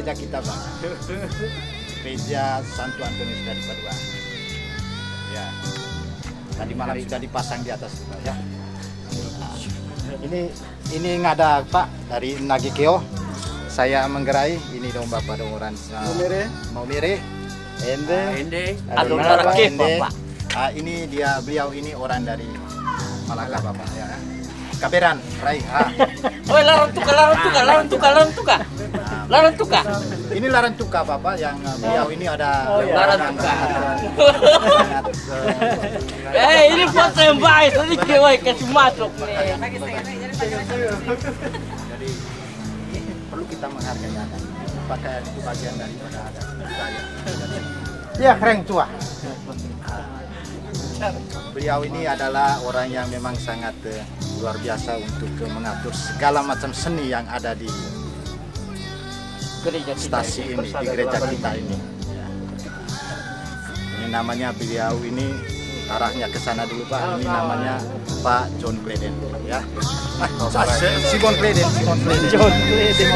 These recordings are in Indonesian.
gereja kita, Pak. Gereja Santo Antonius dari Padua. Ya. Tadi malam sudah dipasang di atas, Pak, ya. Nah, ini ngada, Pak, dari Nagikeo. Saya menggerai ini dong Bapak dong orang mau mire. Ende. Pak. Ini beliau ini orang dari Malaka, Bapak, ya. Kaberan, Rai. Oh, larang tuka. Ini larang tuka, Bapak, yang beliau ini ada larang tuka. Ini foto yang baik, tadi kewai kasih masuk nih. Jadi perlu kita menghargai adat. Pakaian itu bagian daripada adat budaya. Ya, keren tua. Beliau ini adalah orang yang memang sangat luar biasa untuk mengatur segala macam seni yang ada di stasi ini, di gereja kita ini. Ya. Ini namanya beliau ini arahnya ke sana dulu, Pak. Ini namanya Pak John Kleden, ya. Simon Kleden. John Kleden.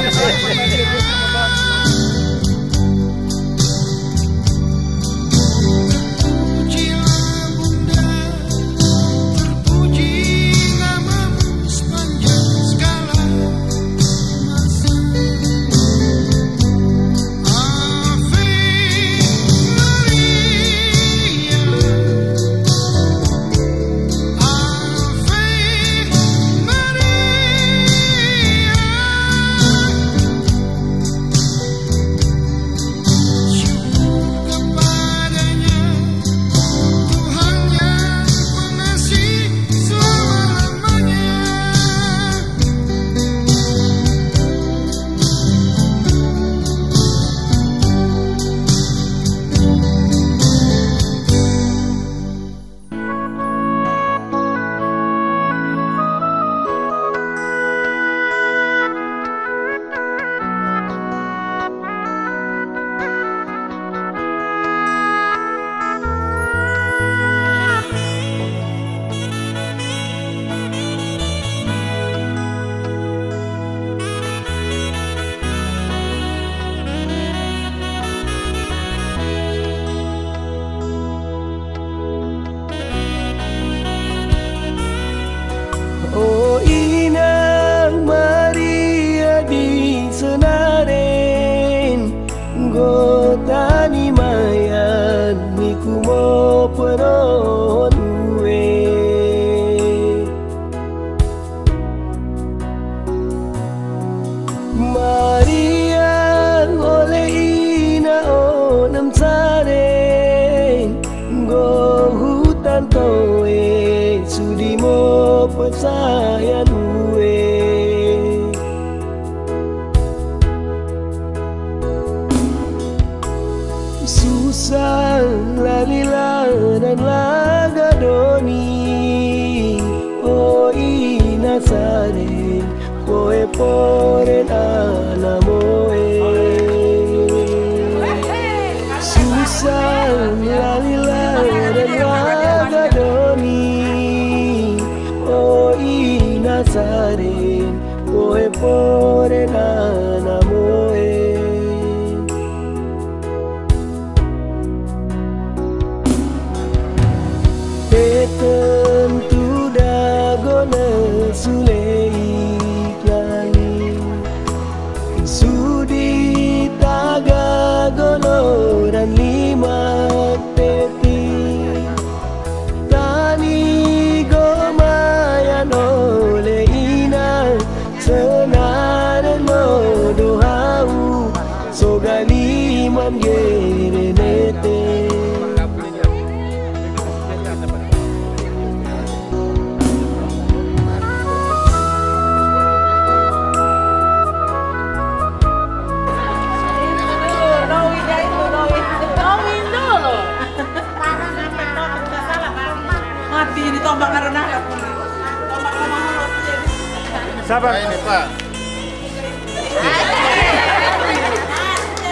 Sabar ini, Pak.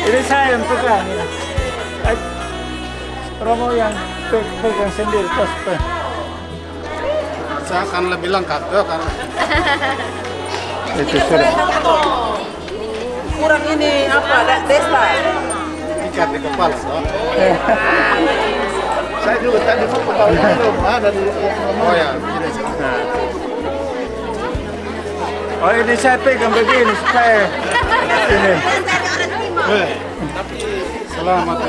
Ini saya yang pegang ini. Romo yang pegang sendiri terus. Saya akan lebih lengkap kan. Itu sudah. kurang ini apa? Desa. Ikat di kepala. Saya juga tadi mau tahu belum ada di. Oh ya. Oh ini saya pegang begini supaya ini. Selamat.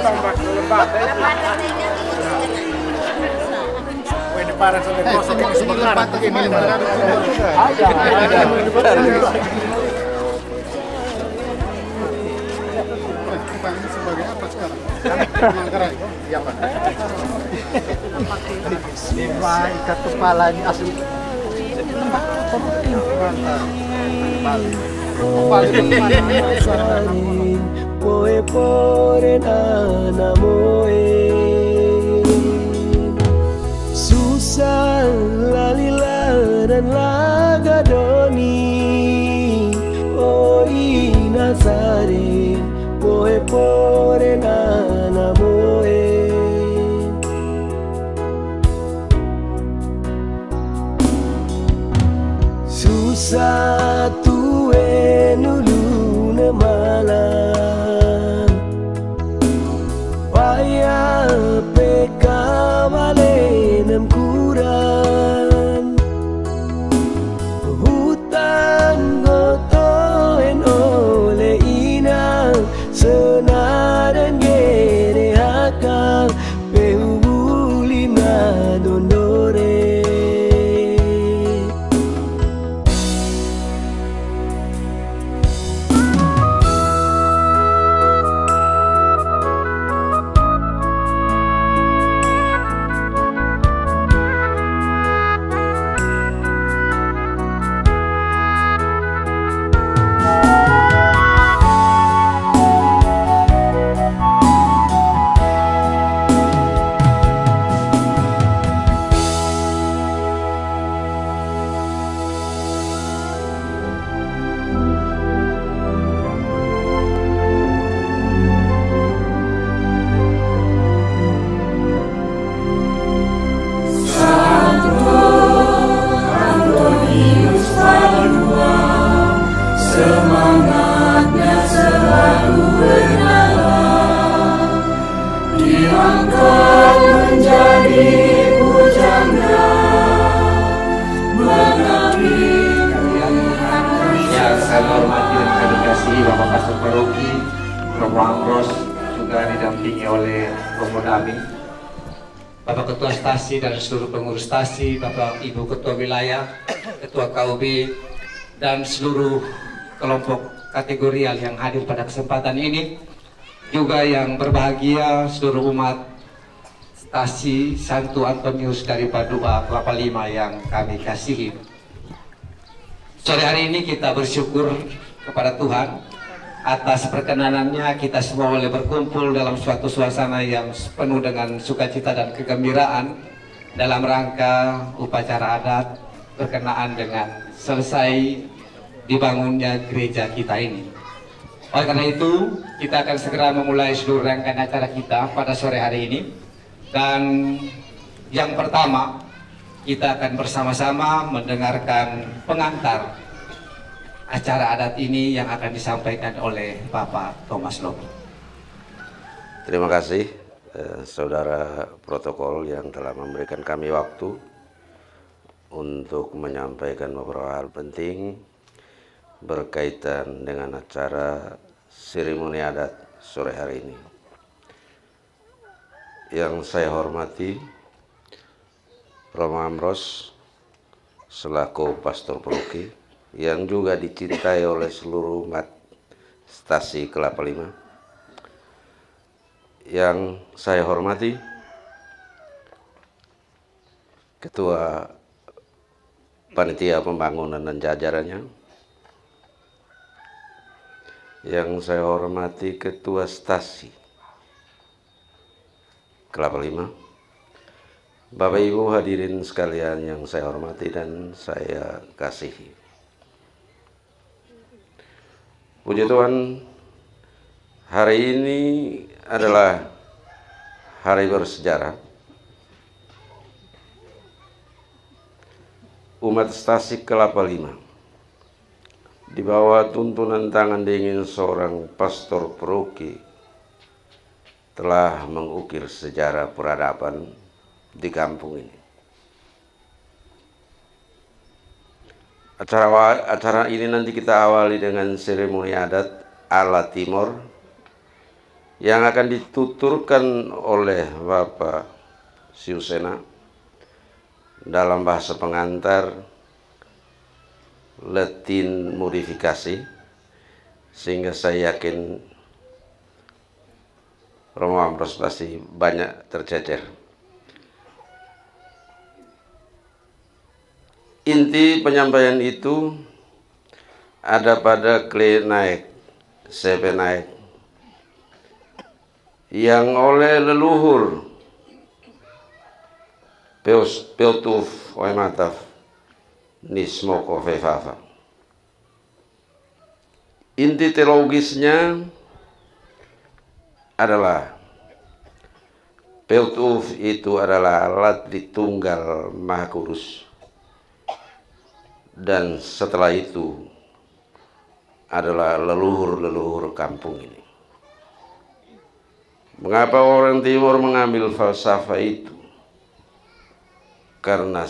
Ini parah sudah kosong ini sebagai lembat begini. Ada. Sebagai apa sekarang? Manggarai. Iya Pak. Lima ikat kepala ini asli. Poe pore nana moe susah lalila dan lagadoni o inasare poe pore nana moe susah tue nulu nemalan waya peka valenem kuran hutan gotoen ole ina senadan gere haka pehulina dondore semangatnya selalu menyala diangkat menjadi pujangga mengabdi yang saya hormati dan saya dikasihi Bapak Pastor Paroki, Romo Amros, juga didampingi oleh Romo Dami, Bapak Ketua Stasi dan seluruh pengurus Stasi, Bapak Ibu Ketua Wilayah, Ketua KUB, dan seluruh kelompok kategorial yang hadir pada kesempatan ini, juga yang berbahagia seluruh umat Stasi Santo Antonius dari Padua Kelapa Lima yang kami kasihi. Sore hari ini kita bersyukur kepada Tuhan atas perkenanannya kita semua boleh berkumpul dalam suatu suasana yang penuh dengan sukacita dan kegembiraan dalam rangka upacara adat berkenaan dengan selesai dibangunnya gereja kita ini. Oleh karena itu, kita akan segera memulai seluruh rangkaian acara kita pada sore hari ini. Dan yang pertama, kita akan bersama-sama mendengarkan pengantar acara adat ini yang akan disampaikan oleh Bapak Thomas Lobo. Terima kasih saudara protokol yang telah memberikan kami waktu untuk menyampaikan beberapa hal penting berkaitan dengan acara seremoni adat sore hari ini. Yang saya hormati Romo Amros selaku Pastor Paroki yang juga dicintai oleh seluruh umat Stasi Kelapa Lima. Yang saya hormati Ketua Panitia Pembangunan dan jajarannya. Yang saya hormati Ketua Stasi Kelapa Lima. Bapak Ibu hadirin sekalian yang saya hormati dan saya kasihi. Puji Tuhan, hari ini adalah hari bersejarah. Umat Stasi Kelapa Lima di bawah tuntunan tangan dingin seorang pastor paroki telah mengukir sejarah peradaban di kampung ini. Acara ini nanti kita awali dengan seremoni adat ala Timor yang akan dituturkan oleh Bapak Siusena dalam bahasa pengantar Latin modifikasi, sehingga saya yakin Romo Ambrose pasti banyak tercecer. Inti penyampaian itu ada pada Kle Naik, Sepe Naik, yang oleh leluhur Peutuf Oemataf Nismoko Fefafa. Inti teologisnya adalah Peutuf itu adalah alat ditunggal Maha Kudus. Dan setelah itu adalah leluhur-leluhur kampung ini. Mengapa orang Timur mengambil falsafah itu? Karena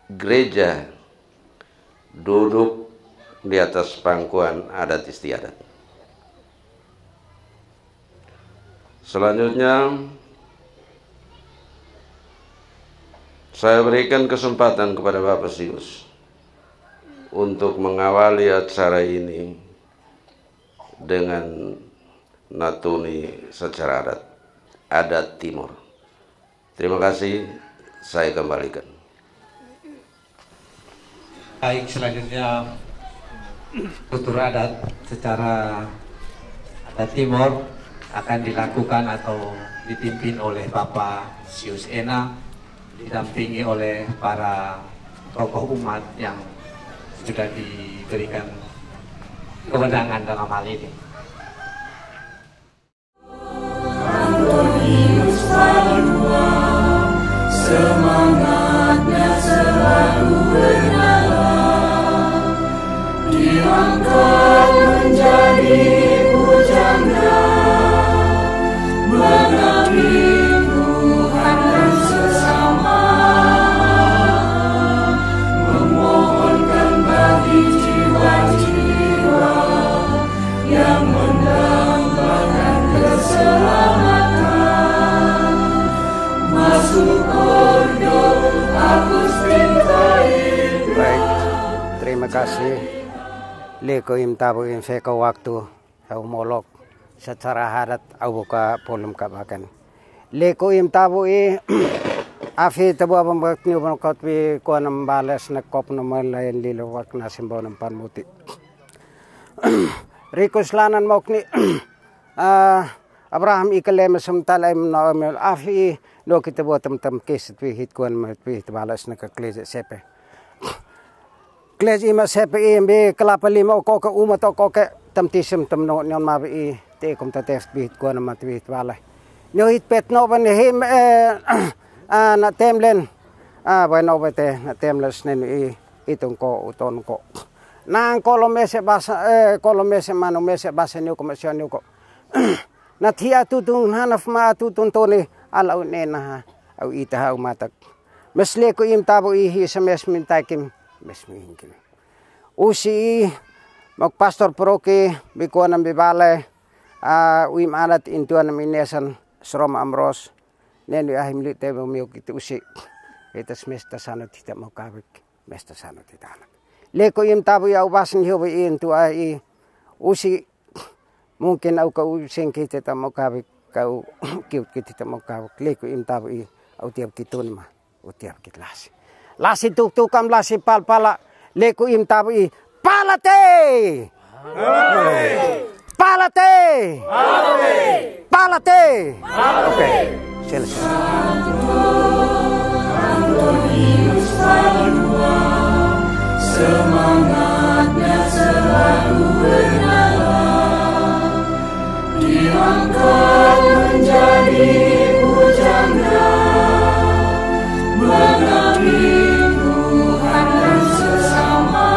gereja duduk di atas pangkuan adat istiadat. Selanjutnya, saya berikan kesempatan kepada Bapak Sius untuk mengawali acara ini dengan natuni secara adat Timur. Terima kasih, saya kembalikan. Baik, selanjutnya tutur adat secara adat Timur akan dilakukan atau dipimpin oleh Bapak Sius Ena, didampingi oleh para tokoh umat yang sudah diberikan kewenangan dalam hal ini. Antonius Padua, semangatnya selalu menyala, diangkat menjadi pujangga, mengabdi Tuhan dan sesama, memohonkan bagi jiwa-jiwa yang mendambakan keselamatan, masuk ordo Agustin Caibra. Baik, terima kasih. Leko im tabu im feka waktu homolog secara hadat au buka polum kabakan. Leko im tabu afi tabu abang bakni ubang kotwi kuanam balas na kop nama lain lilo wak na simbonam panmuti. Rikus lanan mokni Abraham ikalem semtalaim na afi no kita buat tem kesit wi hit kuan wi balas na kakleje sepe. Klej ima sepe be kelapa lima okoke umat okoke tam tisem tam no nyon mabi te kom ta test bit ko na matwit wala no hit pet no ban him na temlen ba no bete na temles nen itong ko uton ko nang kolomese basa kolomese mano mese basa ni ko mesyon ni ko na thia tutun hanaf ma tutun tone ala unena au ita umatak mesle ko im tabo ihi sa mesmin takim mesmin kini usi magpastor paroki bikuan ng bibale uim alat intuan ng minesan Srom Ambrose nenu ahim lite bumiyok iti usi itas mesta sanot tidak mau kawik mesta sanot tidak anak leko im tabu ya ubasan hiyo intu ai usi mungkin au kau sing kita tak mau kawik kau kiut kita tak mau kawik leko im tabu au tiap kitun ma utiap kit lasi tuk-tukam lasi pal-pala leko im tabu palate palate palate oke selesai. Antonius Padua, semangatnya selalu menyala, diangkat menjadi pujangga, mengabdi Tuhan dan sesama,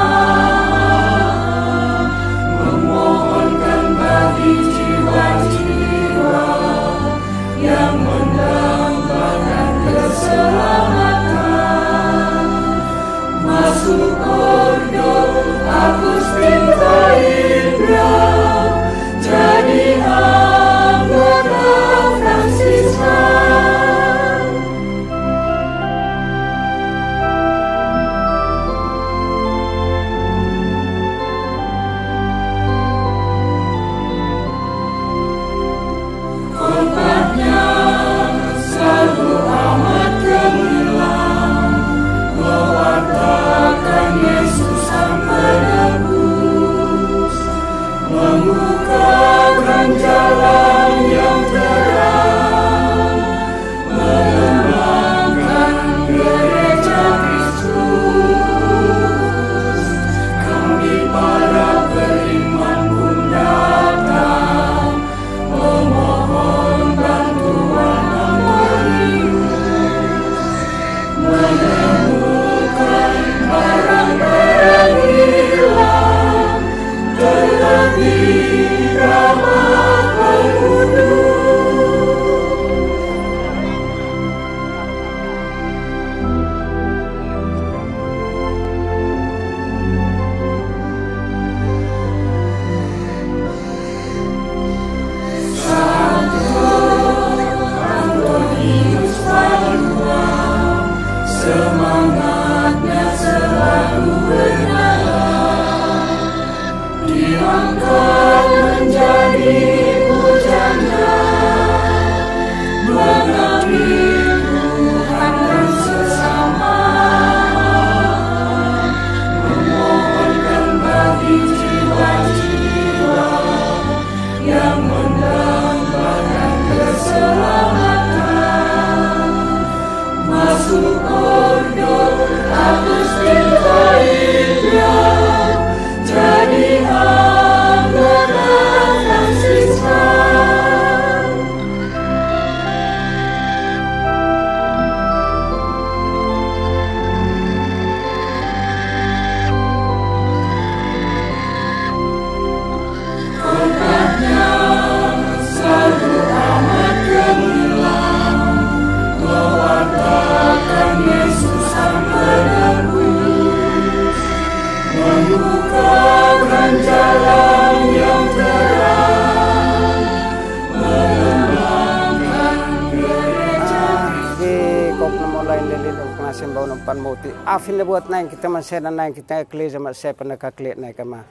mulai lelin uknasin bau nampan muti. Afin buat naik kita masih naik kita kli sama saya pernah kakli naik kama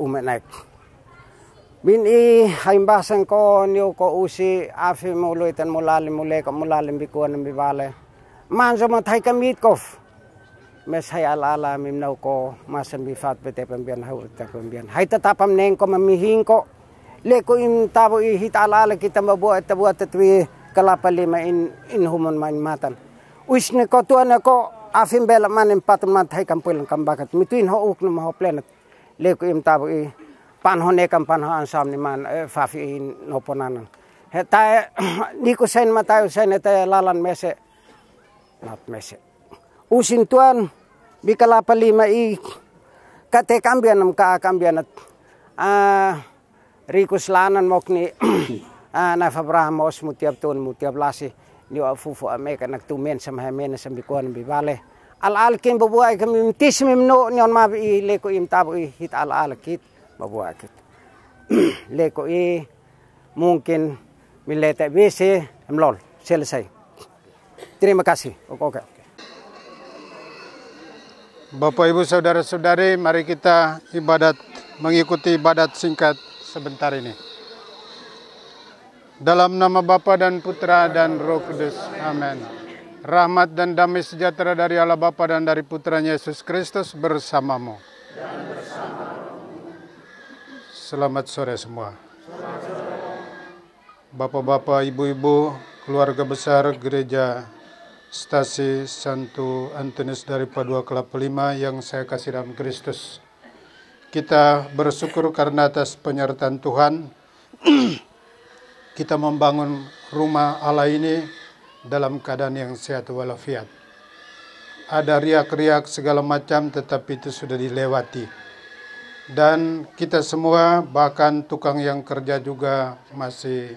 umat naik. Bin haimbasan ko niyo ko usi afi mulai tan mulai ko mulalim bikuan bibale. Manzo matai kamit kof. Mes hay ala mimnaw ko masan bifat bete pembian hau ta pembian. Hay tatapam neng ko mamihing ko. Leko im tabo ihit ala kita mabuat tatwi kalapa lima in human main matan. Uis ne ko tuan ko afim bela manin patun matai kampulan kambakat. Mituin ho uk no ho planet. Leko im tabo panhon ekam panhon ansam ni man fafi no ponanan. Heta niku sen matayo sen eta lalan mese. Not mese. Usin tuan bikalapa lima kate kambian nam ka kambian at rikus lanan mokni na Abraham os mutiap tuan mutiap lasi ni fufu ameka nagtumen sa mahamen sa bikuan bibale. Al kin bubuay kami tis mimno nyon mabi leko im tabo hit al kit mabuakit. Leko mungkin milete bisi mlol selesai. Terima kasih. Oke. Bapak Ibu saudara-saudari, mari kita mengikuti ibadat singkat sebentar ini. Dalam nama Bapa dan Putra dan Roh Kudus. Amin. Rahmat dan damai sejahtera dari Allah Bapa dan dari Putranya Yesus Kristus bersamamu. Selamat sore semua. Bapak-bapak, ibu-ibu, keluarga besar Gereja Stasi Santo Antonius dari Padua Kelapa Lima yang saya kasih dalam Kristus. Kita bersyukur karena atas penyertaan Tuhan. Kita membangun rumah Allah ini dalam keadaan yang sehat walafiat. Ada riak-riak segala macam tetapi itu sudah dilewati. Dan kita semua bahkan tukang yang kerja juga masih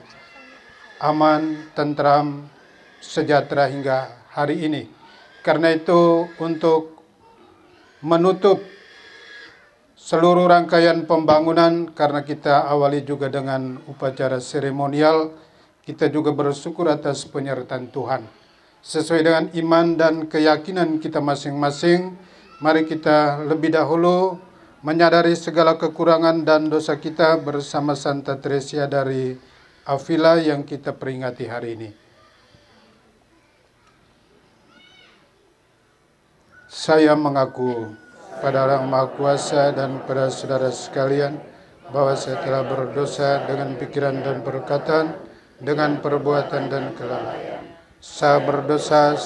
aman, tentram, sejahtera hingga hari ini. Karena itu untuk menutup seluruh rangkaian pembangunan, karena kita awali juga dengan upacara seremonial, kita juga bersyukur atas penyertaan Tuhan. Sesuai dengan iman dan keyakinan kita masing-masing, mari kita lebih dahulu menyadari segala kekurangan dan dosa kita bersama Santa Teresia dari Avila yang kita peringati hari ini. Saya mengaku pada Orang Maha Kuasa dan pada saudara sekalian bahwa saya telah berdosa dengan pikiran dan perkataan, dengan perbuatan dan kelalaian. Saya berdosa,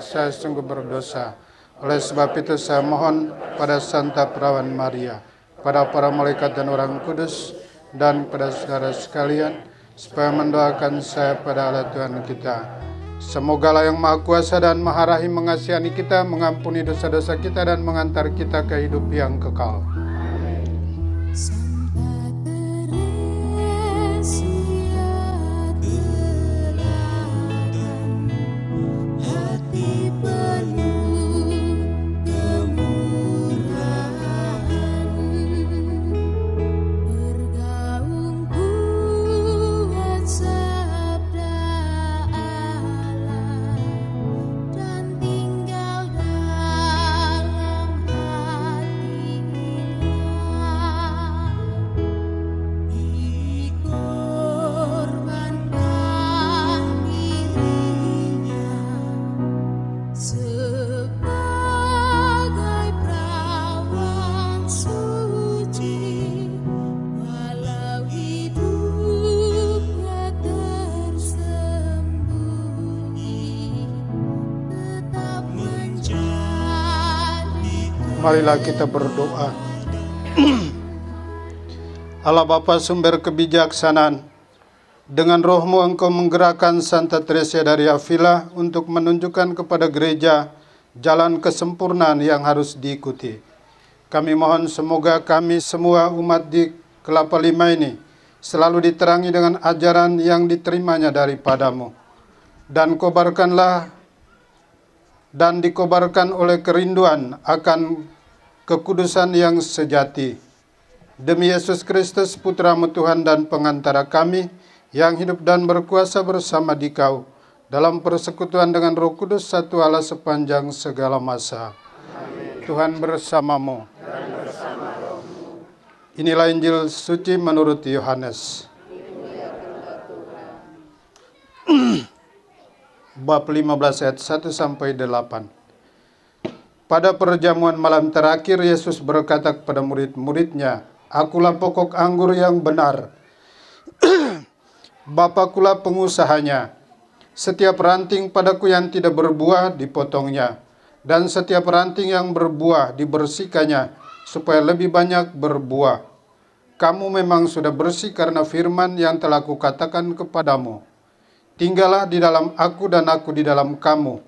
saya sungguh berdosa. Oleh sebab itu saya mohon pada Santa Perawan Maria, pada para malaikat dan orang kudus, dan pada saudara sekalian, supaya mendoakan saya pada Allah Tuhan kita. Semoga Allah yang Maha Kuasa dan Maha Rahim mengasihani kita, mengampuni dosa-dosa kita, dan mengantar kita ke hidup yang kekal. Marilah kita berdoa. Allah Bapa sumber kebijaksanaan, dengan roh-Mu Engkau menggerakkan Santa Teresia dari Avila untuk menunjukkan kepada gereja jalan kesempurnaan yang harus diikuti. Kami mohon semoga kami semua umat di Kelapa Lima ini selalu diterangi dengan ajaran yang diterimanya daripada-Mu. Dan dikobarkan oleh kerinduan akan kekudusan yang sejati. Demi Yesus Kristus, Putra-Mu Tuhan dan pengantara kami, yang hidup dan berkuasa bersama Dikau, dalam persekutuan dengan Roh Kudus, satu Allah sepanjang segala masa. Amin. Tuhan bersamamu. Inilah Injil suci menurut Yohanes. Bab 15 ayat 1 sampai 8. Pada perjamuan malam terakhir, Yesus berkata kepada murid-muridnya, "Akulah pokok anggur yang benar. Bapakulah pengusahanya. Setiap ranting padaku yang tidak berbuah dipotongnya, dan setiap ranting yang berbuah dibersihkannya, supaya lebih banyak berbuah. Kamu memang sudah bersih karena firman yang telah kukatakan kepadamu. Tinggallah di dalam aku dan aku di dalam kamu.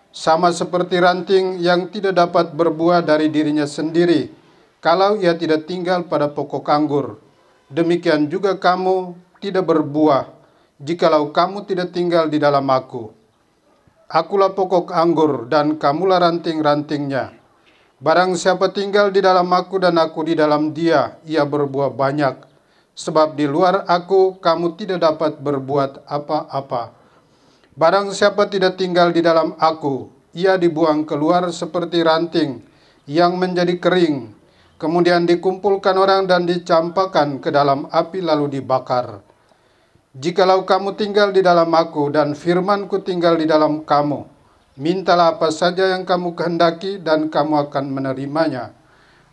Sama seperti ranting yang tidak dapat berbuah dari dirinya sendiri, kalau ia tidak tinggal pada pokok anggur. Demikian juga kamu tidak berbuah, jikalau kamu tidak tinggal di dalam aku. Akulah pokok anggur dan kamulah ranting-rantingnya. Barang siapa tinggal di dalam aku dan aku di dalam dia, ia berbuah banyak. Sebab di luar aku, kamu tidak dapat berbuat apa-apa. Barang siapa tidak tinggal di dalam aku, ia dibuang keluar seperti ranting yang menjadi kering, kemudian dikumpulkan orang dan dicampakkan ke dalam api lalu dibakar. Jikalau kamu tinggal di dalam aku dan firmanku tinggal di dalam kamu, mintalah apa saja yang kamu kehendaki dan kamu akan menerimanya.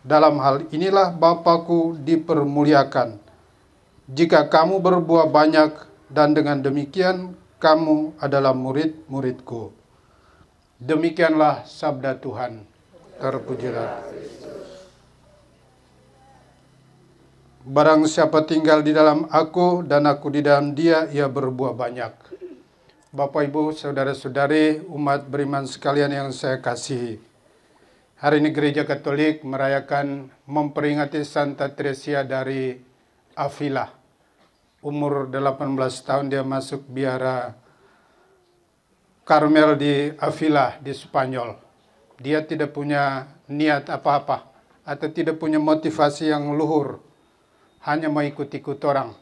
Dalam hal inilah Bapakku dipermuliakan, jika kamu berbuah banyak, dan dengan demikian kamu adalah murid-muridku." Demikianlah sabda Tuhan. Terpujilah. Barang siapa tinggal di dalam aku dan aku di dalam dia, ia berbuah banyak. Bapak, Ibu, saudara-saudari, umat beriman sekalian yang saya kasihi. Hari ini Gereja Katolik merayakan memperingati Santa Teresia dari Avila. Umur 18 tahun dia masuk biara Karmel di Avila di Spanyol. Dia tidak punya niat apa-apa atau tidak punya motivasi yang luhur, hanya mau ikut-ikut orang.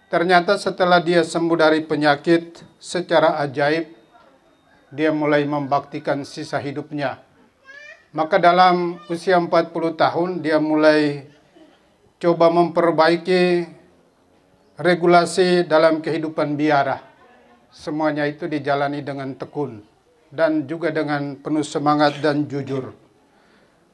Ternyata setelah dia sembuh dari penyakit, secara ajaib dia mulai membaktikan sisa hidupnya. Maka dalam usia 40 tahun dia mulai coba memperbaiki regulasi dalam kehidupan biara. Semuanya itu dijalani dengan tekun dan juga dengan penuh semangat dan jujur.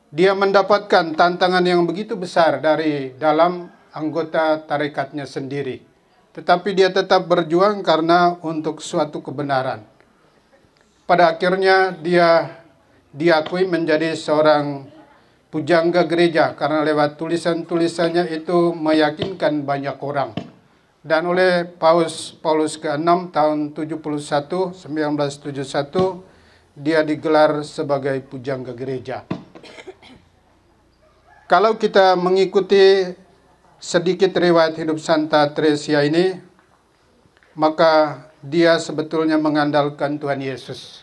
Dia mendapatkan tantangan yang begitu besar dari dalam anggota tarekatnya sendiri. Tetapi dia tetap berjuang karena untuk suatu kebenaran. Pada akhirnya dia diakui menjadi seorang pujangga gereja karena lewat tulisan-tulisannya itu meyakinkan banyak orang. Dan oleh Paulus ke-6 tahun 1971 dia digelar sebagai pujangga gereja. Kalau kita mengikuti sedikit riwayat hidup Santa Teresia ini, maka dia sebetulnya mengandalkan Tuhan Yesus.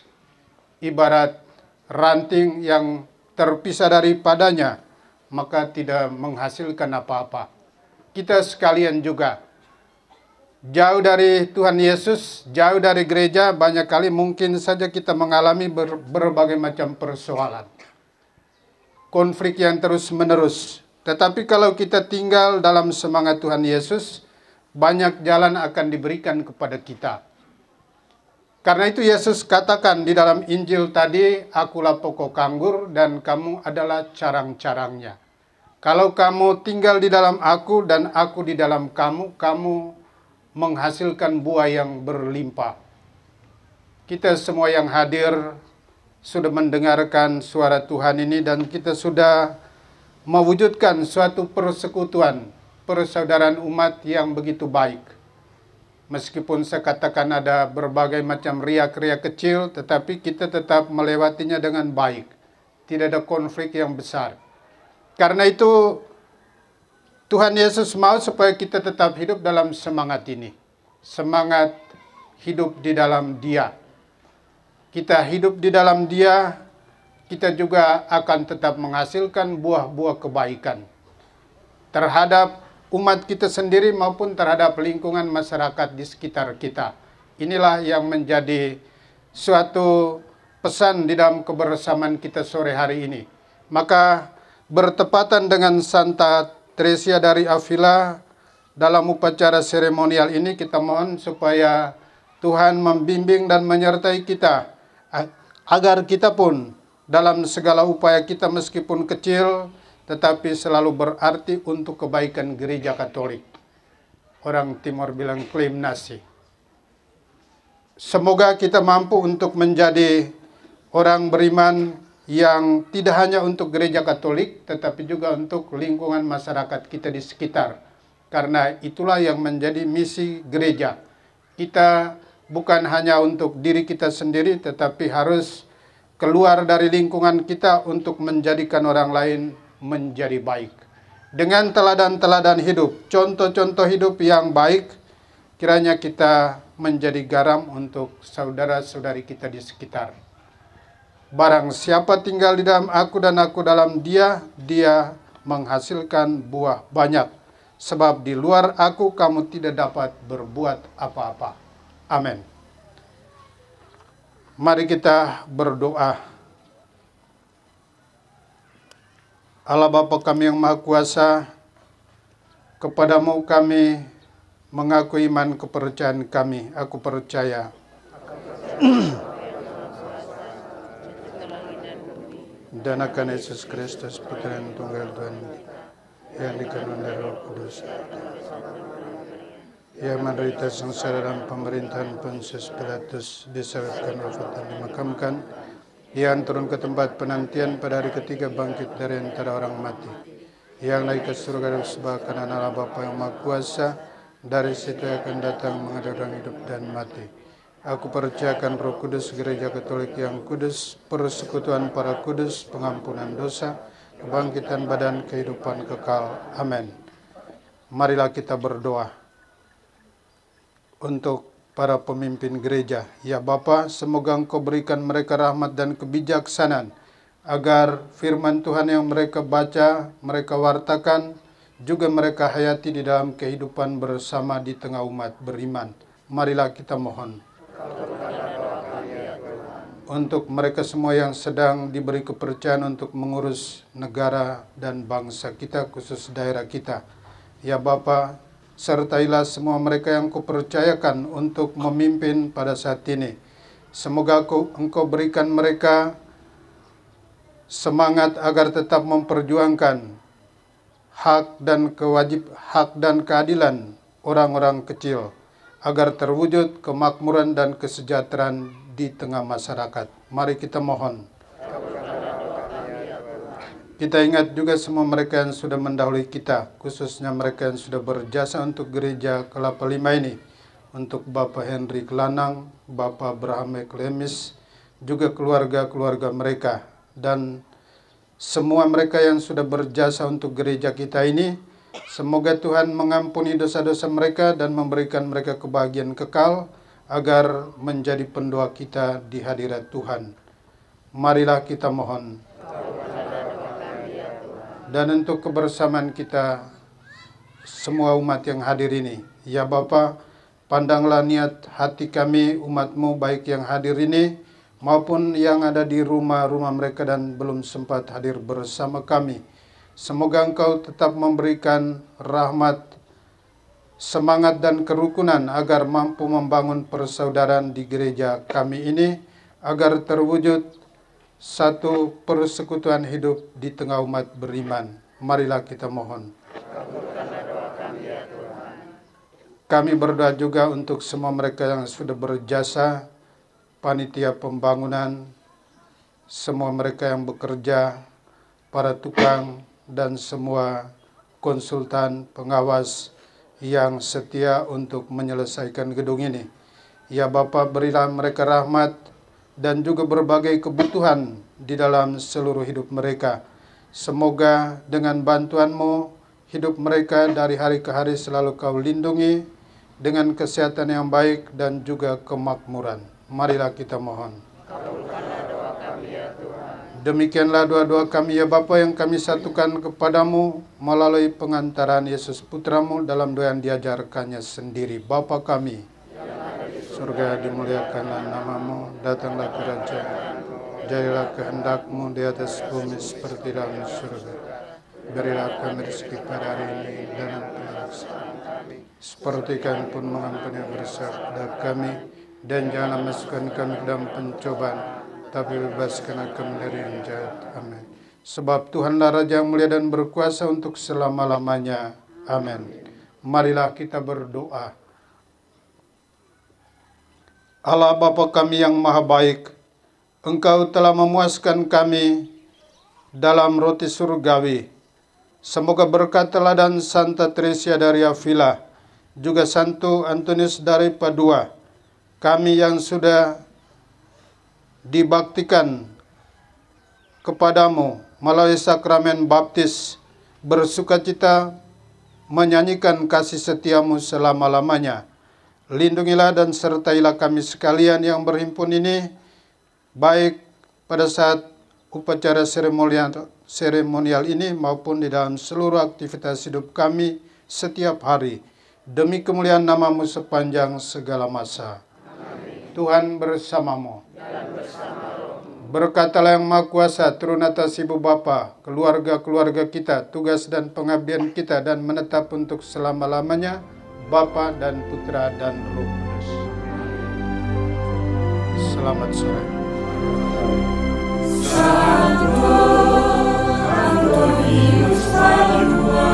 Ibarat ranting yang terpisah daripadanya, maka tidak menghasilkan apa-apa. Kita sekalian juga jauh dari Tuhan Yesus, jauh dari gereja, banyak kali mungkin saja kita mengalami berbagai macam persoalan. Konflik yang terus-menerus. Tetapi kalau kita tinggal dalam semangat Tuhan Yesus, banyak jalan akan diberikan kepada kita. Karena itu Yesus katakan di dalam Injil tadi, "Akulah pokok anggur dan kamu adalah carang-carangnya." Kalau kamu tinggal di dalam aku dan aku di dalam kamu, kamu menghasilkan buah yang berlimpah. Kita semua yang hadir sudah mendengarkan suara Tuhan ini dan kita sudah mewujudkan suatu persekutuan, persaudaraan umat yang begitu baik. Meskipun saya katakan ada berbagai macam riak-riak kecil, tetapi kita tetap melewatinya dengan baik. Tidak ada konflik yang besar. Karena itu Tuhan Yesus mau supaya kita tetap hidup dalam semangat ini. Semangat hidup di dalam Dia. Kita hidup di dalam Dia, kita juga akan tetap menghasilkan buah-buah kebaikan terhadap umat kita sendiri maupun terhadap lingkungan masyarakat di sekitar kita. Inilah yang menjadi suatu pesan di dalam kebersamaan kita sore hari ini. Maka bertepatan dengan Santa Teresia dari Avila, dalam upacara seremonial ini kita mohon supaya Tuhan membimbing dan menyertai kita, agar kita pun dalam segala upaya kita meskipun kecil, tetapi selalu berarti untuk kebaikan gereja Katolik. Orang Timur bilang klaim nasi. Semoga kita mampu untuk menjadi orang beriman yang tidak hanya untuk gereja Katolik, tetapi juga untuk lingkungan masyarakat kita di sekitar. Karena itulah yang menjadi misi gereja. Kita bukan hanya untuk diri kita sendiri, tetapi harus keluar dari lingkungan kita untuk menjadikan orang lain menjadi baik. Dengan teladan-teladan hidup, contoh-contoh hidup yang baik, kiranya kita menjadi garam untuk saudara-saudari kita di sekitar. Barang siapa tinggal di dalam aku dan aku dalam dia, dia menghasilkan buah banyak. Sebab di luar aku kamu tidak dapat berbuat apa-apa. Amin. Mari kita berdoa. Allah Bapa kami yang Maha Kuasa, kepadamu kami mengaku iman kepercayaan kami. Aku percaya dan akan Yesus Kristus Putra yang tunggal Tuhan, yang dikandung dari Roh Kudus, yang menderita sengsara dalam pemerintahan Pontius Pilatus, disalibkan, wafat dan dimakamkan, yang turun ke tempat penantian pada hari ketiga bangkit dari antara orang mati, yang naik ke surga dari sebelah kanan Allah Bapa yang Maha Kuasa, dari situ akan datang mengadili orang hidup dan mati. Aku percayakan Roh Kudus, Gereja Katolik yang kudus, persekutuan para kudus, pengampunan dosa, kebangkitan badan, kehidupan kekal. Amin. Marilah kita berdoa untuk para pemimpin gereja. Ya Bapa, semoga Engkau berikan mereka rahmat dan kebijaksanaan, agar firman Tuhan yang mereka baca, mereka wartakan, juga mereka hayati di dalam kehidupan bersama di tengah umat beriman. Marilah kita mohon untuk mereka semua yang sedang diberi kepercayaan untuk mengurus negara dan bangsa kita, khusus daerah kita. Ya Bapa, sertailah semua mereka yang Kau percayakan untuk memimpin pada saat ini. Semoga Engkau berikan mereka semangat agar tetap memperjuangkan hak dan keadilan orang-orang kecil, agar terwujud kemakmuran dan kesejahteraan di tengah masyarakat. Mari kita mohon. Kita ingat juga semua mereka yang sudah mendahului kita, khususnya mereka yang sudah berjasa untuk gereja Kelapa Lima ini, untuk Bapak Henry Kelanang, Bapak Abraham Eklemis, juga keluarga-keluarga mereka, dan semua mereka yang sudah berjasa untuk gereja kita ini. Semoga Tuhan mengampuni dosa-dosa mereka dan memberikan mereka kebahagiaan kekal, agar menjadi pendoa kita di hadirat Tuhan. Marilah kita mohon. Dan untuk kebersamaan kita semua umat yang hadir ini, ya Bapa, pandanglah niat hati kami umat-Mu, baik yang hadir ini maupun yang ada di rumah-rumah mereka dan belum sempat hadir bersama kami. Semoga Engkau tetap memberikan rahmat, semangat dan kerukunan agar mampu membangun persaudaraan di gereja kami ini, agar terwujud satu persekutuan hidup di tengah umat beriman. Marilah kita mohon. Kami berdoa juga untuk semua mereka yang sudah berjasa, panitia pembangunan, semua mereka yang bekerja, para tukang, dan semua konsultan pengawas yang setia untuk menyelesaikan gedung ini. Ya Bapa, berilah mereka rahmat dan juga berbagai kebutuhan di dalam seluruh hidup mereka. Semoga dengan bantuan-Mu, hidup mereka dari hari ke hari selalu Kau lindungi dengan kesehatan yang baik dan juga kemakmuran. Marilah kita mohon. Demikianlah doa-doa kami ya Bapa yang kami satukan kepadamu melalui pengantaran Yesus Putramu dalam doa yang diajarkannya sendiri. Bapa kami, surga, dimuliakanlah namamu, datanglah kerajaan, jadilah kehendak-Mu di atas bumi seperti dalam surga. Berilah kami rezeki pada hari ini dan ampunilah kami, seperti kami pun mengampuni bersalah kami, dan janganlah masukkan kami ke dalam pencobaan, tapi bebaskanlah kami dari yang jahat. Amin. Sebab Tuhanlah Raja yang mulia dan berkuasa untuk selama-lamanya. Amin. Marilah kita berdoa. Allah Bapa kami yang maha baik, Engkau telah memuaskan kami dalam roti surgawi. Semoga berkat teladan Santa Teresia dari Avila, juga Santo Antonius dari Padua, kami yang sudah dibaktikan kepadamu melalui sakramen baptis, bersukacita menyanyikan kasih setiamu selama-lamanya. Lindungilah dan sertailah kami sekalian yang berhimpun ini, baik pada saat upacara seremonial ini maupun di dalam seluruh aktivitas hidup kami setiap hari, demi kemuliaan namamu sepanjang segala masa. Amin. Tuhan bersamamu. Berkatalah yang Maha Kuasa, turun atas Ibu Bapa, keluarga-keluarga kita, tugas dan pengabdian kita, dan menetap untuk selama-lamanya, Bapa dan Putra dan Roh Kudus. Selamat sore. Santo Antonius Padua,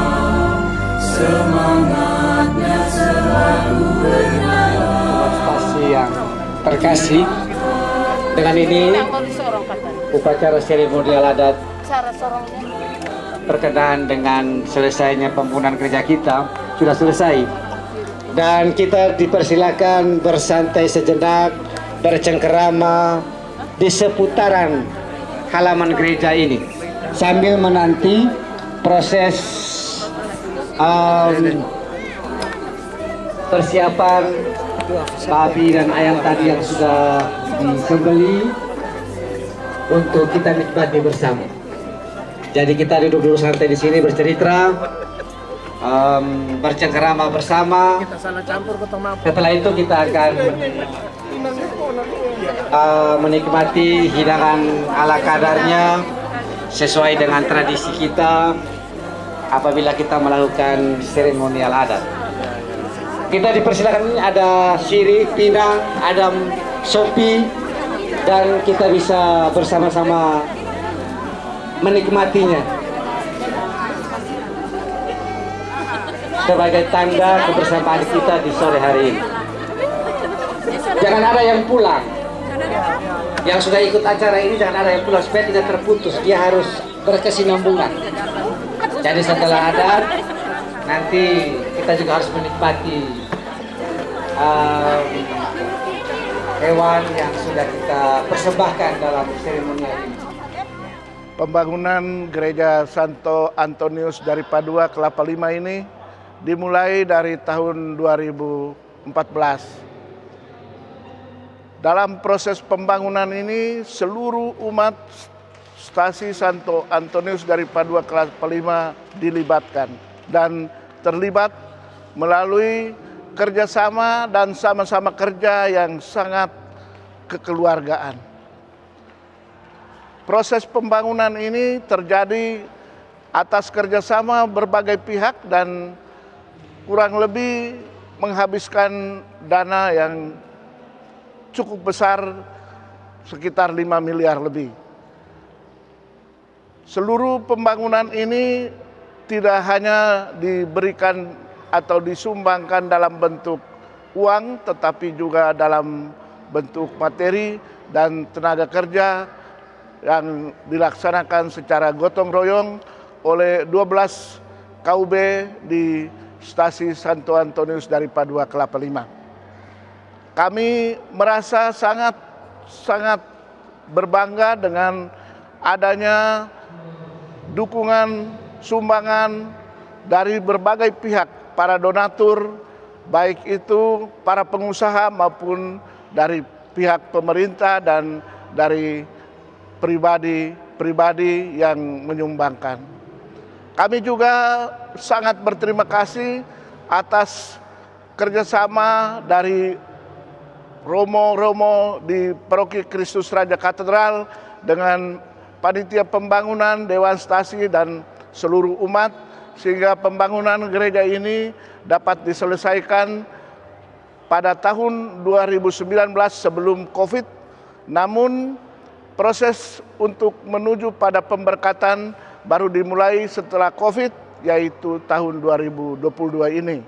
semangatnya selalu menyala. Stasi yang terkasih, dengan ini upacara seremonial adat berkenaan dengan selesainya pembangunan gereja kita sudah selesai, dan kita dipersilakan bersantai sejenak, bercengkerama di seputaran halaman gereja ini sambil menanti proses persiapan babi dan ayam tadi yang sudah disembeli untuk kita nikmati bersama. Jadi kita duduk dulu santai di sini bercerita, bercengkerama bersama. Setelah itu kita akan menikmati hidangan ala kadarnya sesuai dengan tradisi kita apabila kita melakukan seremonial adat. Kita dipersilakan, ini ada sirih, pinang, ada sopi, dan kita bisa bersama-sama menikmatinya sebagai tanda kebersamaan kita di sore hari ini. Jangan ada yang pulang. Yang sudah ikut acara ini jangan ada yang pulang supaya tidak terputus. Dia harus berkesinambungan. Jadi setelah adat, nanti kita juga harus menikmati hewan yang sudah kita persembahkan dalam seremonial ini. Pembangunan gereja Santo Antonius dari Padua Kelapa Lima ini dimulai dari tahun 2014. Dalam proses pembangunan ini seluruh umat stasi Santo Antonius dari Padua Kelapa Lima dilibatkan dan terlibat melalui kerjasama dan sama-sama kerja yang sangat kekeluargaan. Proses pembangunan ini terjadi atas kerjasama berbagai pihak dan kurang lebih menghabiskan dana yang cukup besar, sekitar 5 miliar lebih. Seluruh pembangunan ini tidak hanya diberikan atau disumbangkan dalam bentuk uang, tetapi juga dalam bentuk materi dan tenaga kerja yang dilaksanakan secara gotong royong oleh 12 KUB di stasi Santo Antonius dari Padua Kelapa Lima. Kami merasa sangat berbangga dengan adanya dukungan sumbangan dari berbagai pihak, para donatur, baik itu para pengusaha maupun dari pihak pemerintah dan dari pribadi-pribadi yang menyumbangkan. Kami juga sangat berterima kasih atas kerjasama dari romo-romo di Paroki Kristus Raja Katedral dengan panitia pembangunan, Dewan Stasi dan seluruh umat, sehingga pembangunan gereja ini dapat diselesaikan pada tahun 2019 sebelum COVID. Namun proses untuk menuju pada pemberkatan baru dimulai setelah COVID, yaitu tahun 2022 ini.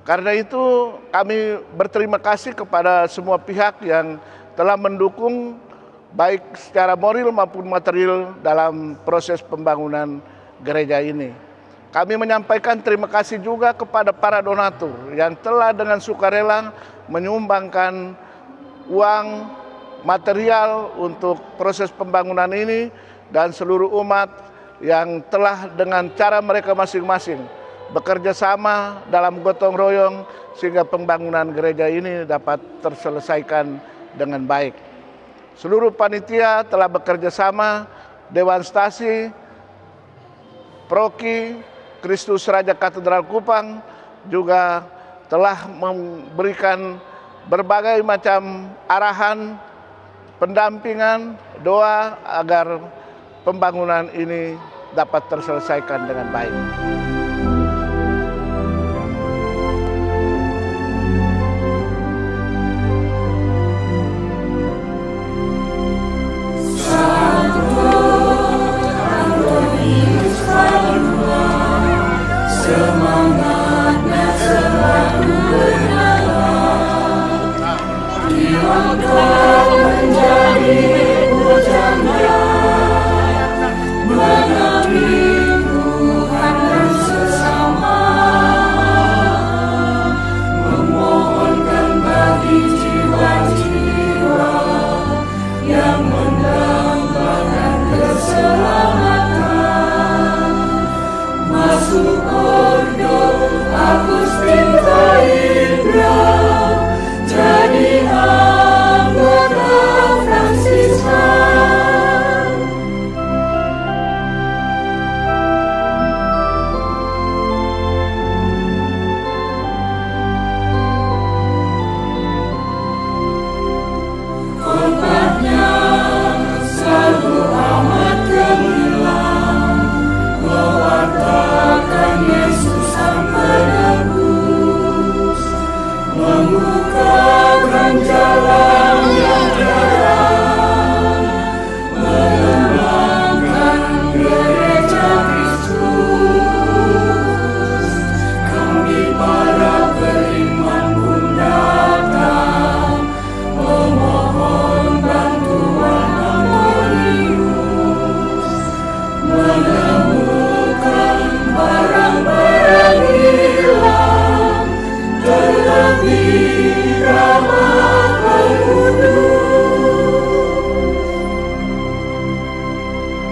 Karena itu kami berterima kasih kepada semua pihak yang telah mendukung baik secara moral maupun material dalam proses pembangunan gereja ini. Kami menyampaikan terima kasih juga kepada para donatur yang telah dengan sukarela menyumbangkan uang, material untuk proses pembangunan ini, dan seluruh umat yang telah dengan cara mereka masing-masing bekerja sama dalam gotong royong sehingga pembangunan gereja ini dapat terselesaikan dengan baik. Seluruh panitia telah bekerja sama, Dewan Stasi, Paroki Kristus Raja Katedral Kupang juga telah memberikan berbagai macam arahan, pendampingan, doa agar pembangunan ini dapat terselesaikan dengan baik. Semangatnya selalu menyala, engkau menjadi pujangga, mengabdi Tuhan dan sesama, memohonkan bagi jiwa-jiwa yang mendambakan keselamatan, masuk Agustin Indra jadi anggota Fransiskan. Khotbahnya selalu amat gemilang, mewartakan Yesus Sang Penebus, membukakan jalan yang terang, mengembangkan gereja Kristus. Kami para beriman pun datang, memohon bantuan Antonius, menemukan barang-barang hilang, terlebih ramah penduduk.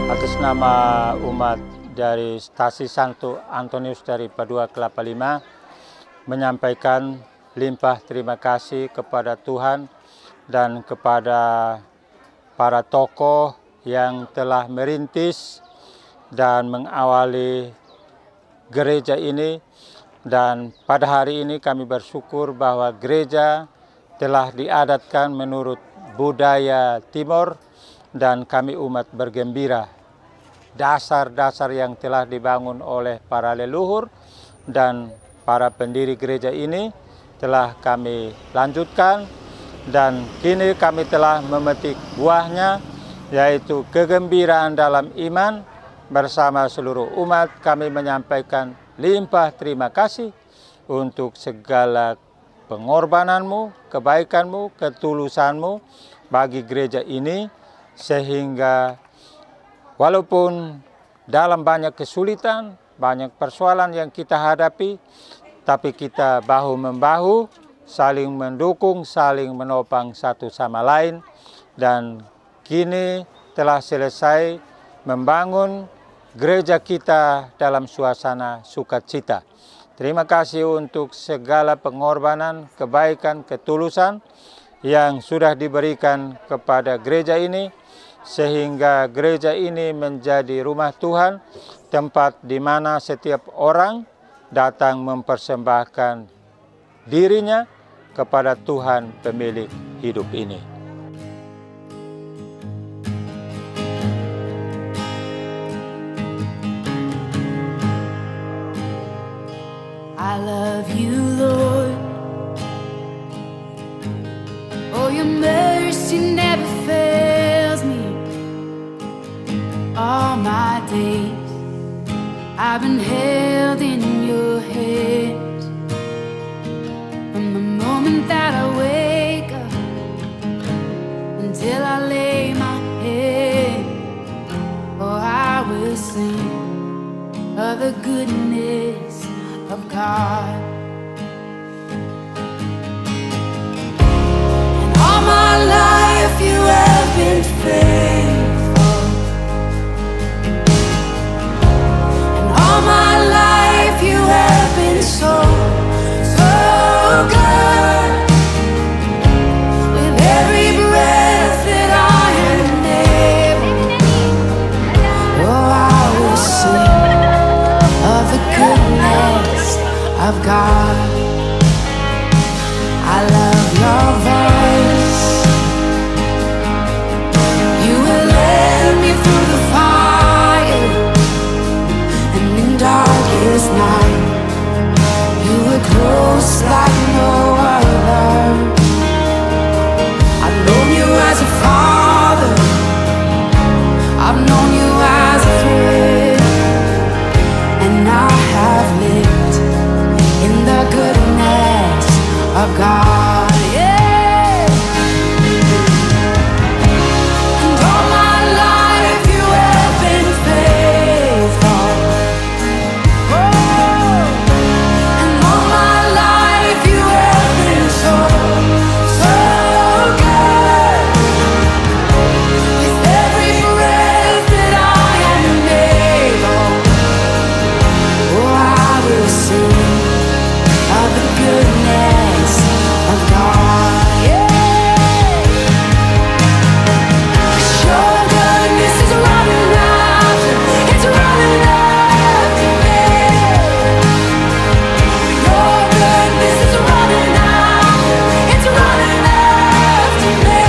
Atas nama umat dari Stasi Santo Antonius dari Padua Kelapa Lima, menyampaikan limpah terima kasih kepada Tuhan dan kepada para tokoh yang telah merintis dan mengawali gereja ini. Dan pada hari ini kami bersyukur bahwa gereja telah diadatkan menurut budaya Timur, dan kami umat bergembira. Dasar-dasar yang telah dibangun oleh para leluhur dan para pendiri gereja ini telah kami lanjutkan, dan kini kami telah memetik buahnya, yaitu kegembiraan dalam iman. Bersama seluruh umat kami menyampaikan limpah terima kasih untuk segala pengorbananmu, kebaikanmu, ketulusanmu bagi gereja ini, sehingga walaupun dalam banyak kesulitan, banyak persoalan yang kita hadapi, tapi kita bahu-membahu, saling mendukung, saling menopang satu sama lain, dan kini telah selesai membangun gereja kita dalam suasana sukacita. Terima kasih untuk segala pengorbanan, kebaikan, ketulusan yang sudah diberikan kepada gereja ini, sehingga gereja ini menjadi rumah Tuhan, tempat di mana setiap orang datang mempersembahkan dirinya kepada Tuhan pemilik hidup ini. I love you, Lord. Oh, your mercy never fails me. All my days I've been held in your hands. From the moment that I wake up until I lay my head, oh, I will sing of the goodness of God. And all my life you have been faithful. And all my life you have been so, so good. With every breath that I am able, oh, I will sing of the goodness of God. I love your voice. You will lead me through the fire, and in darkest night you were close like no other. I've known you as a father, I've known you as a friend, and I have lived in the goodness of God, yeah. And all my life you have been faithful. Oh, and all my life you have been so, so good. With every breath that I am able, oh, I will sing of the goodness of God, yeah. 'Cause your goodness is running after, it's running after me. Your goodness is running after, it's running after me.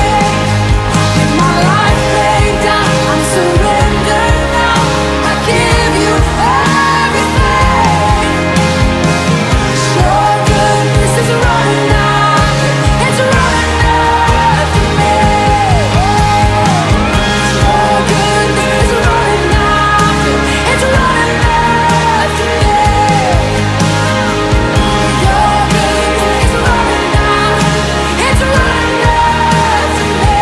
With my life laid down, I'm surrendered now. I give you everything. Your goodness is running after, it's running after me. Your goodness is running after, it's running after me. Your goodness is running after, it's running after me.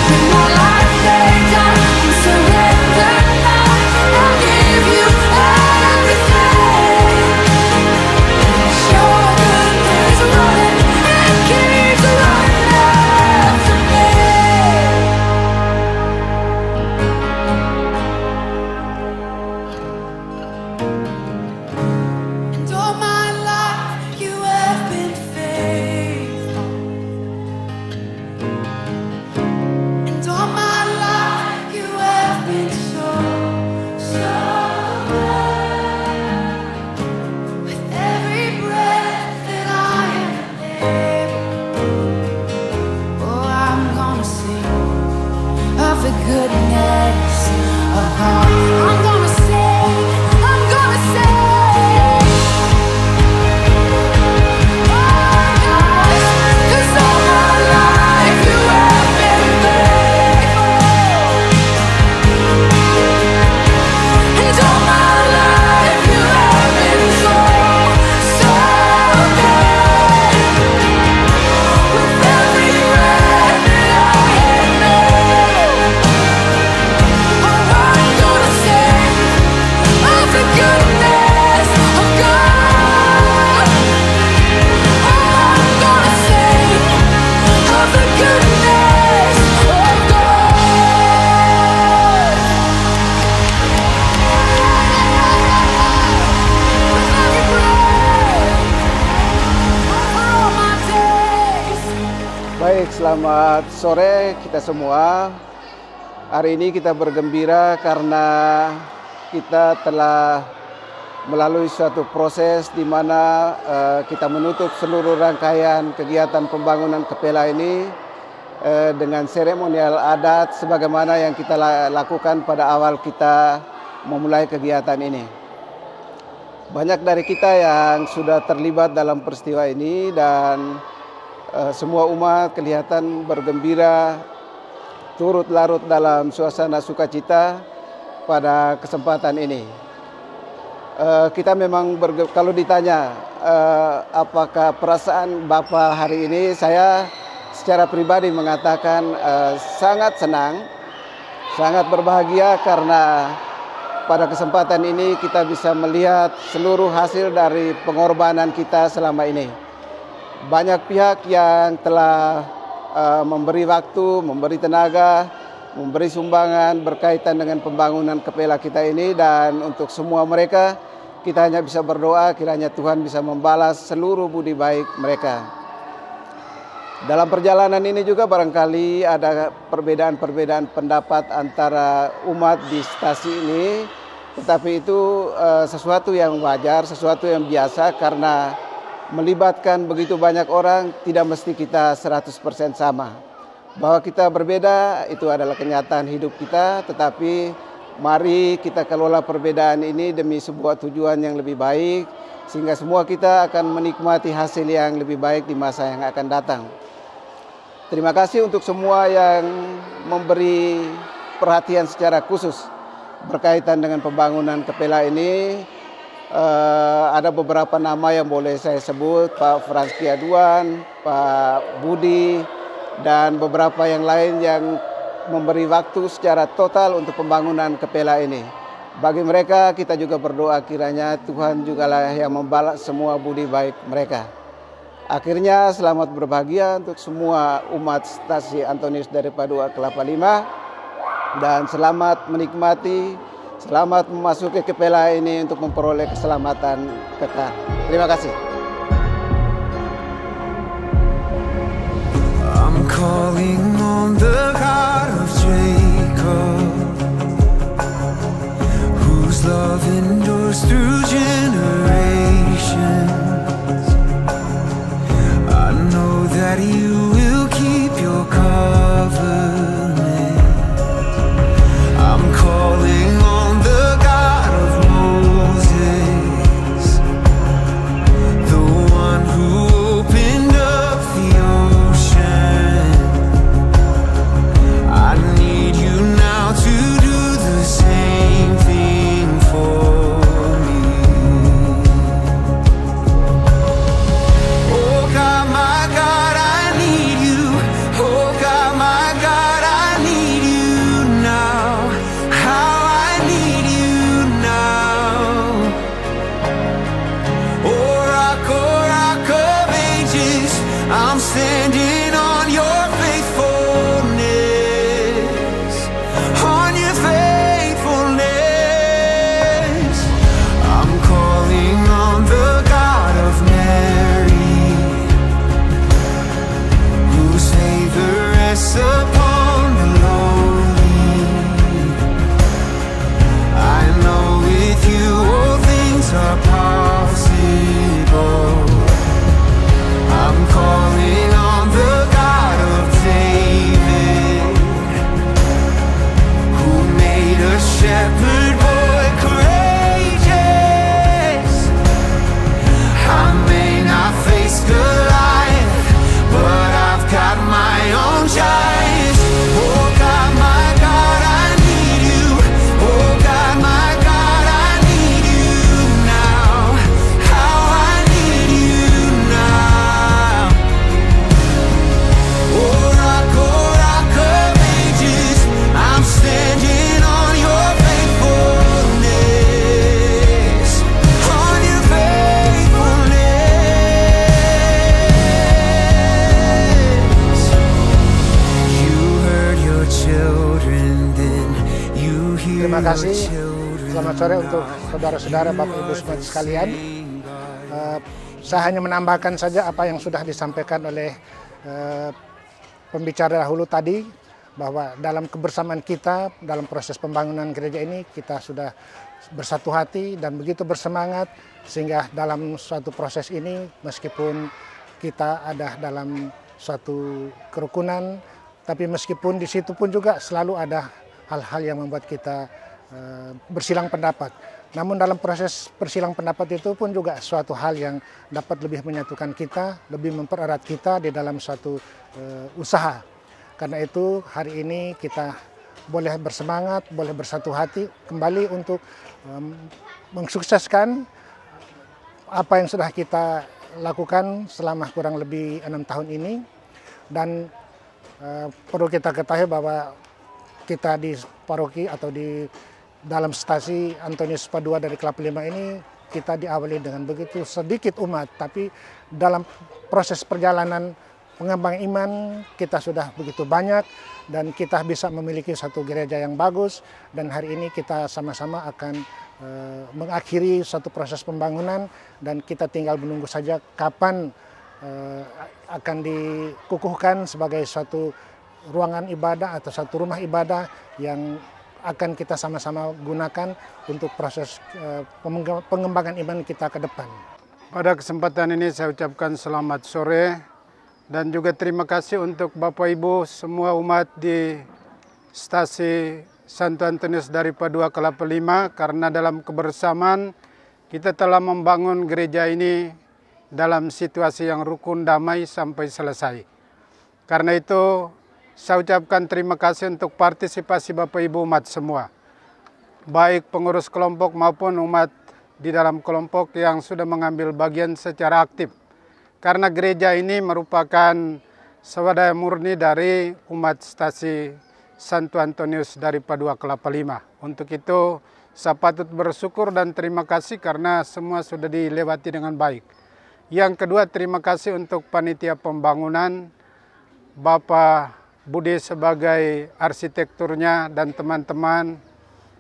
With my life laid down, I'm surrendered now. I give you everything. Your goodness is running, it keeps running after me. And all my life you have been faithful. And all my life you have been so, so good. With every breath that I am able, oh, I'm gonna sing of the goodness of God. I'm gonna sing, I'm gonna sing. Oh, God, 'cause all my life you have been faithful. And all my life you have been so, so good. With every breath that I am able, oh, I'm gonna sing of the goodness of God. Oh, I'm gonna sing of the goodness of God. With every breath, for all my days. Baik, selamat sore kita semua. Hari ini kita bergembira karena kita telah melalui suatu proses di mana kita menutup seluruh rangkaian kegiatan pembangunan Kepela ini dengan seremonial adat sebagaimana yang kita lakukan pada awal kita memulai kegiatan ini. Banyak dari kita yang sudah terlibat dalam peristiwa ini dan semua umat kelihatan bergembira, turut larut dalam suasana sukacita pada kesempatan ini. Kita memang kalau ditanya apakah perasaan Bapak hari ini, saya secara pribadi mengatakan sangat senang, sangat berbahagia karena pada kesempatan ini kita bisa melihat seluruh hasil dari pengorbanan kita selama ini. Banyak pihak yang telah memberi waktu, memberi tenaga, memberi sumbangan berkaitan dengan pembangunan Kepela kita ini, dan untuk semua mereka kita hanya bisa berdoa kiranya Tuhan bisa membalas seluruh budi baik mereka. Dalam perjalanan ini juga barangkali ada perbedaan-perbedaan pendapat antara umat di stasi ini, tetapi itu sesuatu yang wajar, sesuatu yang biasa karena melibatkan begitu banyak orang tidak mesti kita 100% sama. Bahwa kita berbeda itu adalah kenyataan hidup kita, tetapi mari kita kelola perbedaan ini demi sebuah tujuan yang lebih baik sehingga semua kita akan menikmati hasil yang lebih baik di masa yang akan datang. Terima kasih untuk semua yang memberi perhatian secara khusus berkaitan dengan pembangunan Kepela ini. Ada beberapa nama yang boleh saya sebut, Pak Franski Aduan, Pak Budi, dan beberapa yang lain yang memberi waktu secara total untuk pembangunan Kepela ini. Bagi mereka kita juga berdoa kiranya Tuhan jugalah yang membalas semua budi baik mereka. Akhirnya selamat berbahagia untuk semua umat stasi Antonius dari Padua Kelapa Lima, dan selamat menikmati, selamat memasuki Kepela ini untuk memperoleh keselamatan kekal. Terima kasih. I'm calling on the God of Jacob, whose love endures through generations. I know that you will keep your covenant. I'm calling on the God of Moses, the one who opened up the ocean. I need you now to do the same thing for me. Oh God, my God, I need you. Oh God, my God, I need you now. How I need you now. Oh rock of ages, I'm standing on your faithfulness, on your faithfulness. I'm calling on the God of Mary, whose favor rests upon the lowly. I know with you all things are possible. I'm calling on the God of David, who made a shepherd boy courageous. I may not face Goliath, but I've got my own giants. Oh God, my God, I need you. Oh God, my God, I need you now. How I need you now. Oh rock of ages, I'm standing on your faithfulness, on your faithfulness. You heard your children, then you hear Terima your kasih. children. Selamat sore untuk saudara-saudara, Bapak Ibu semua sekalian. Saya hanya menambahkan saja apa yang sudah disampaikan oleh pembicara dahulu tadi, bahwa dalam kebersamaan kita, dalam proses pembangunan gereja ini, kita sudah bersatu hati dan begitu bersemangat, sehingga dalam suatu proses ini, meskipun kita ada dalam suatu kerukunan, tapi meskipun di situ pun juga selalu ada hal-hal yang membuat kita bersilang pendapat. Namun dalam proses bersilang pendapat itu pun juga suatu hal yang dapat lebih menyatukan kita, lebih mempererat kita di dalam suatu usaha. Karena itu hari ini kita boleh bersemangat, boleh bersatu hati kembali untuk mensukseskan apa yang sudah kita lakukan selama kurang lebih 6 tahun ini. Dan perlu kita ketahui bahwa kita di paroki atau di dalam stasi Antonius Padua dari Kelapa Lima ini kita diawali dengan begitu sedikit umat, tapi dalam proses perjalanan pengembangan iman kita sudah begitu banyak dan kita bisa memiliki satu gereja yang bagus, dan hari ini kita sama-sama akan mengakhiri satu proses pembangunan dan kita tinggal menunggu saja kapan akan dikukuhkan sebagai suatu ruangan ibadah atau satu rumah ibadah yang akan kita sama-sama gunakan untuk proses pengembangan iman kita ke depan. Pada kesempatan ini saya ucapkan selamat sore dan juga terima kasih untuk Bapak Ibu semua umat di stasi Santo Antonius dari Padua Kelapa Lima, karena dalam kebersamaan kita telah membangun gereja ini dalam situasi yang rukun damai sampai selesai. Karena itu saya ucapkan terima kasih untuk partisipasi Bapak Ibu umat semua, baik pengurus kelompok maupun umat di dalam kelompok yang sudah mengambil bagian secara aktif. Karena gereja ini merupakan swadaya murni dari umat stasi Santo Antonius dari Padua Kelapa Lima. Untuk itu saya patut bersyukur dan terima kasih karena semua sudah dilewati dengan baik. Yang kedua, terima kasih untuk panitia pembangunan, Bapak Budi sebagai arsitekturnya dan teman-teman,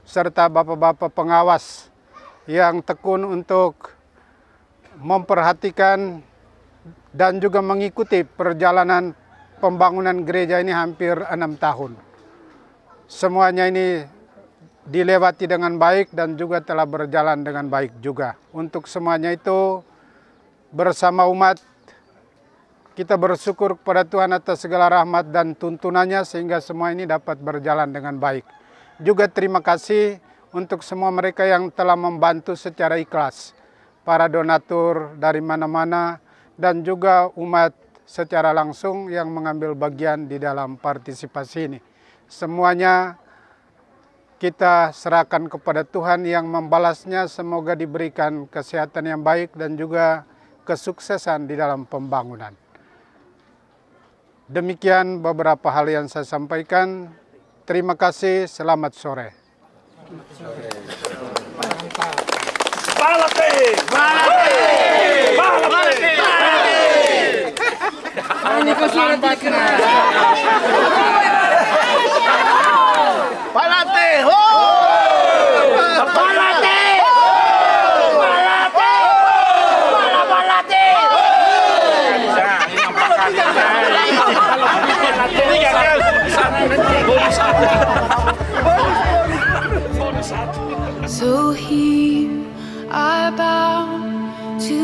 serta bapak-bapak pengawas yang tekun untuk memperhatikan dan juga mengikuti perjalanan pembangunan gereja ini hampir 6 tahun. Semuanya ini dilewati dengan baik dan juga telah berjalan dengan baik juga. Untuk semuanya itu bersama umat kita bersyukur kepada Tuhan atas segala rahmat dan tuntunannya sehingga semua ini dapat berjalan dengan baik. Juga terima kasih untuk semua mereka yang telah membantu secara ikhlas. Para donatur dari mana-mana dan juga umat secara langsung yang mengambil bagian di dalam partisipasi ini. Semuanya kita serahkan kepada Tuhan yang membalasnya. Semoga diberikan kesehatan yang baik dan juga kesuksesan di dalam pembangunan. Demikian beberapa hal yang saya sampaikan. Terima kasih, selamat sore. So here I bow to